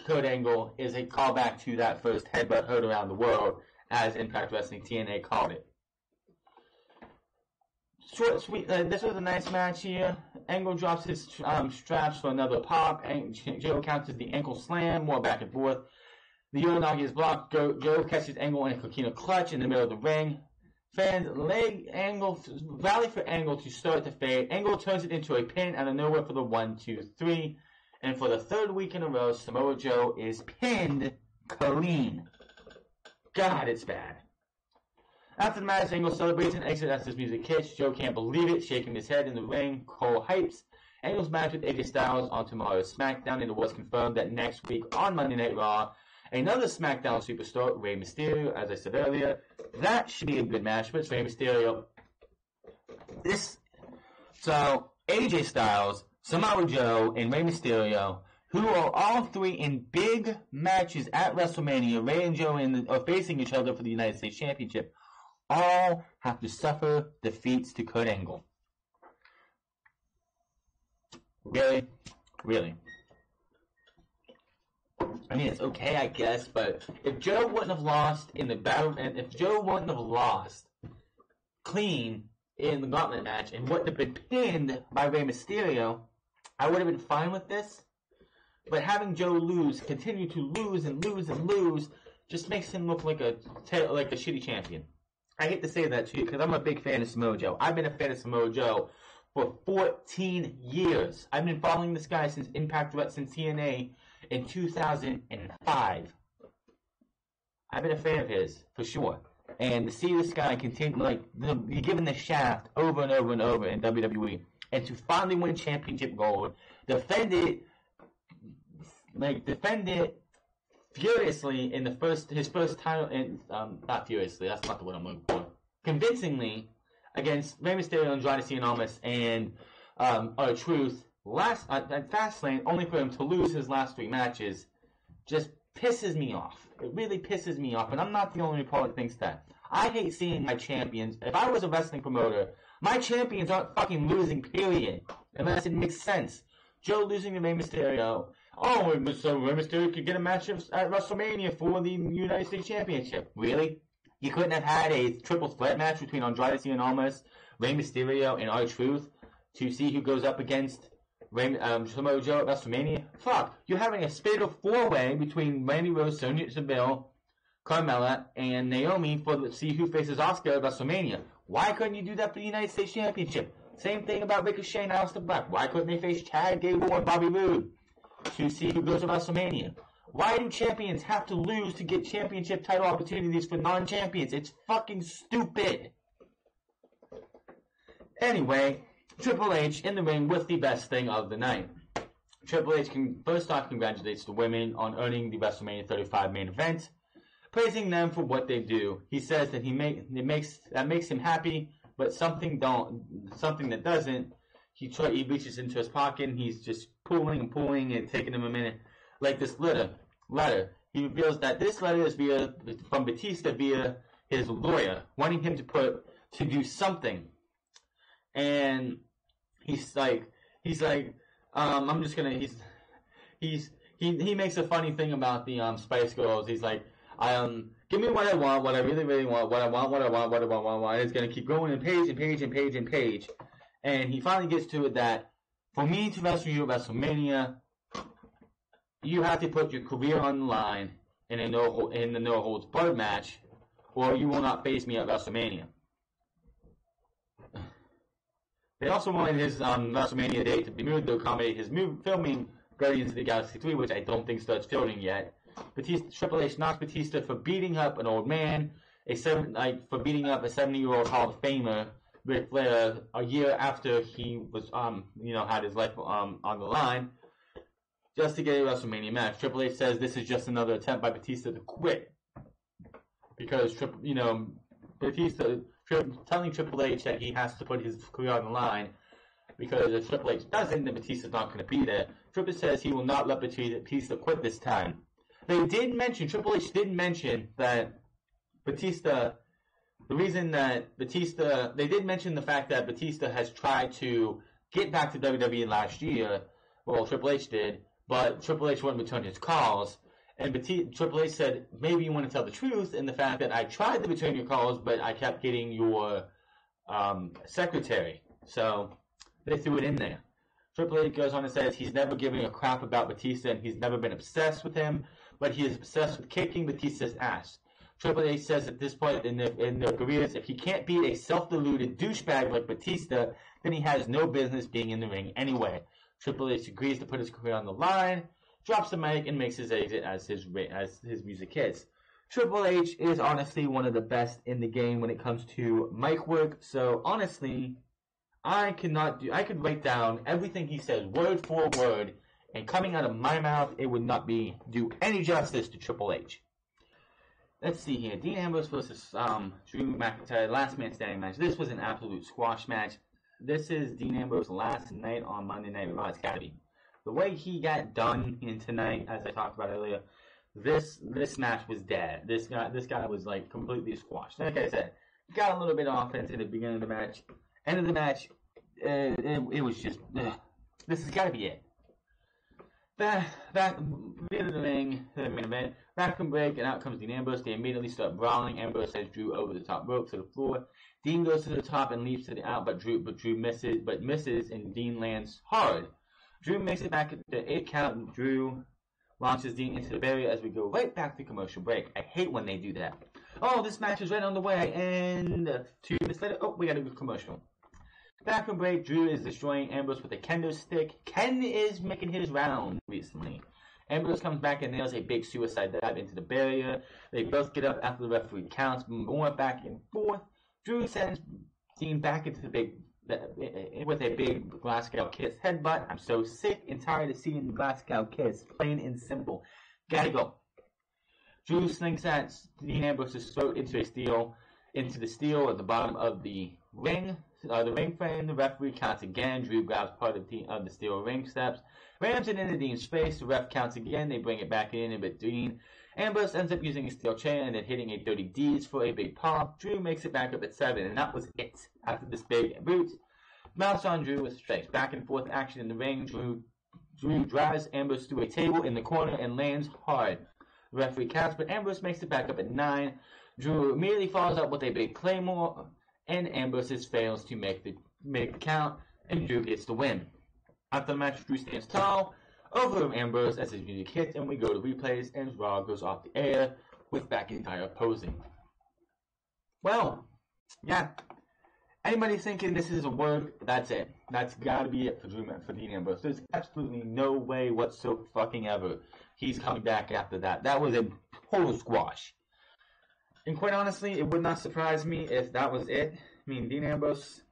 Kurt Angle is a callback to that first headbutt heard around the world, as Impact Wrestling TNA called it. Short, sweet. This was a nice match here. Angle drops his straps for another pop. Joe counters the ankle slam. More back and forth. The Uranagi is blocked. Joe catches Angle in a coquina clutch in the middle of the ring. Fans rally for Angle to start the fade. Angle turns it into a pin out of nowhere for the 1, 2, 3. And for the third week in a row, Samoa Joe is pinned clean. God, it's bad. After the match, Angle celebrates and exits as his music hits. Joe can't believe it, shaking his head in the ring. Cole hypes Angle's match with AJ Styles on tomorrow's SmackDown, and it was confirmed that next week on Monday Night Raw, another SmackDown superstar, Rey Mysterio, as I said earlier. That should be a good match, but it's Rey Mysterio. So, AJ Styles, Samoa Joe, and Rey Mysterio, who are all three in big matches at WrestleMania. Rey and Joe are facing each other for the United States Championship. all have to suffer defeats to Kurt Angle. Really? Really? I mean, it's okay, I guess, but if Joe wouldn't have lost in the battle, and if Joe wouldn't have lost clean in the gauntlet match and wouldn't have been pinned by Rey Mysterio, I would have been fine with this. But having Joe continue to lose and lose and lose, just makes him look like a shitty champion. I hate to say that to you because I'm a big fan of Samoa Joe. I've been a fan of Samoa Joe for 14 years. I've been following this guy since Impact Wrestling TNA in 2005. I've been a fan of his, for sure. And to see this guy continue, be given the shaft over and over and over in WWE, and to finally win championship gold, defend it furiously in his first title, and not furiously, that's not the word I'm looking for, convincingly against Rey Mysterio, Andrade Cien Almas, and R-Truth at Fastlane, only for him to lose his last 3 matches, just pisses me off. It really pisses me off, and I'm not the only reporter that thinks that. I hate seeing my champions. If I was a wrestling promoter, my champions aren't fucking losing, period. Unless it makes sense. Joe losing to Rey Mysterio. Oh, so Rey Mysterio could get a match at WrestleMania for the United States Championship. Really? You couldn't have had a triple threat match between Andrade Cien Almas, Rey Mysterio, and R-Truth to see who goes up against Samoa Joe at WrestleMania? Fuck. You're having a fatal 4-way between Randy Rose, Sonya Deville, Carmella, and Naomi to see who faces Asuka at WrestleMania. Why couldn't you do that for the United States Championship? Same thing about Ricochet and Aleister Black. Why couldn't they face Chad Gable and Bobby Roode to see who goes to WrestleMania? Why do champions have to lose to get championship title opportunities for non-champions? It's fucking stupid. Anyway, Triple H in the ring with the best thing of the night. Triple H first off congratulates the women on earning the WrestleMania 35 main event, praising them for what they do. He says that that makes him happy, but something that doesn't. He reaches into his pocket and he's just pulling and taking him a minute. Like this letter. He reveals that this letter is from Batista via his lawyer, wanting him to do something. And he's like, I'm just gonna. He makes a funny thing about the Spice Girls. He's like, give me what I want, what I really, really want, what I want. And it's gonna keep going and page. And he finally gets to it that for me to wrestle you at WrestleMania, you have to put your career on the line in the no holds barred match, or you will not face me at WrestleMania. They also wanted his WrestleMania date to be moved to accommodate his filming Guardians of the Galaxy 3, which I don't think starts filming yet. Triple H knocks Batista for beating up an old man, for beating up a 70-year-old Hall of Famer, Ric Flair, a year after he was, had his life on the line, just to get a WrestleMania match. Triple H says this is just another attempt by Batista to quit, because Batista telling Triple H that he has to put his career on the line, because if Triple H doesn't, then Batista's not going to be there. Triple H says he will not let Batista quit this time. Triple H did mention that Batista, they did mention the fact that Batista has tried to get back to WWE last year. Well, Triple H did, but Triple H wouldn't return his calls. And Triple H said, maybe you want to tell the truth in the fact that I tried to return your calls, but I kept getting your secretary. So they threw it in there. Triple H goes on and says he's never given a crap about Batista and he's never been obsessed with him, but he is obsessed with kicking Batista's ass. Triple H says at this point in their careers, if he can't beat a self-deluded douchebag like Batista, then he has no business being in the ring anyway. Triple H agrees to put his career on the line, drops the mic, and makes his exit as his music hits. Triple H is honestly one of the best in the game when it comes to mic work. So honestly, I could write down everything he says word for word, and coming out of my mouth, it would not do any justice to Triple H. Let's see here. Dean Ambrose versus Drew McIntyre, last man standing match. This was an absolute squash match. This is Dean Ambrose last night on Monday Night Raw. It's gotta be. The way he got done in tonight, as I talked about earlier, this match was dead. This guy was like completely squashed. Like I said, got a little bit of offense in the beginning of the match. End of the match, it was just, this has got to be it. Back in the ring, the main event, back from break, and out comes Dean Ambrose. They immediately start brawling. Ambrose sends Drew over the top rope to the floor. Dean goes to the top and leaps to the out, but Drew misses, and Dean lands hard. Drew makes it back at the 8 count. Drew launches Dean into the barrier as we go right back to commercial break. I hate when they do that. Oh, this match is right on the way, and 2 minutes later, we got to go commercial. Back from break, Drew is destroying Ambrose with a kendo stick. Ken is making his round recently. Ambrose comes back and nails a big suicide dive into the barrier. They both get up after the referee counts, more back and forth. Drew sends Dean back into with a big Glasgow kiss headbutt. I'm so sick and tired of seeing the Glasgow kiss, plain and simple. Gotta go. Drew slingshats Dean Ambrose's throat into the steel at the bottom of the ring. The ring frame, the referee counts again. Drew grabs part of the steel ring steps, rams it into Dean's face. The ref counts again. They bring it back in but Dean Ambrose ends up using a steel chair and then hitting a dirty deeds for a big pop. Drew makes it back up at 7, and that was it. After this big boot, mounts on Drew with strikes. Back and forth action in the ring. Drew drives Ambrose through a table in the corner and lands hard. The referee counts, but Ambrose makes it back up at 9. Drew immediately follows up with a big claymore, and Ambrose fails to make the count, and Drew gets the win. After the match, Drew stands tall over Ambrose as his music hits, and we go to replays, and Raw goes off the air with McIntyre posing. Well, yeah. Anybody thinking this is a work? That's it. That's got to be it for Dean Ambrose. There's absolutely no way whatsoever he's coming back after that. That was a total squash. And quite honestly, it would not surprise me if that was it. I mean, Dean Ambrose,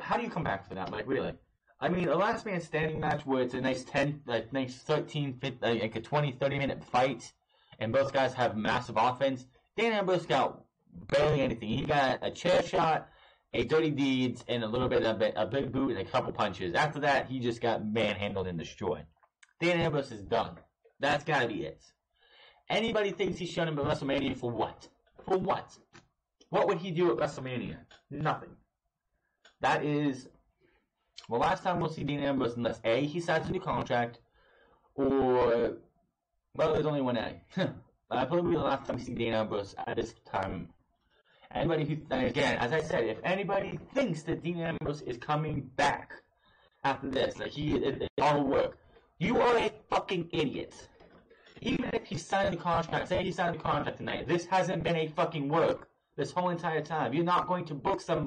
how do you come back for that? Like, really? I mean, a last man standing match where it's a nice 13, like a 20, 30-minute fight, and both guys have massive offense. Dean Ambrose got barely anything. He got a chair shot, a dirty deeds, and a big boot and a couple punches. After that, he just got manhandled and destroyed. Dean Ambrose is done. That's got to be it. Anybody thinks he's shown him at WrestleMania for what? For what? What would he do at WrestleMania? Nothing. That is the last time we'll see Dean Ambrose unless A, he signs a new contract, or, well, there's only one A. Probably the last time we see Dean Ambrose at this time. Anybody who, again, as I said, if anybody thinks that Dean Ambrose is coming back after this, like it all work, you are a fucking idiot. Even if he signed the contract, say he signed the contract tonight, this hasn't been a fucking work this whole entire time. You're not going to book somebody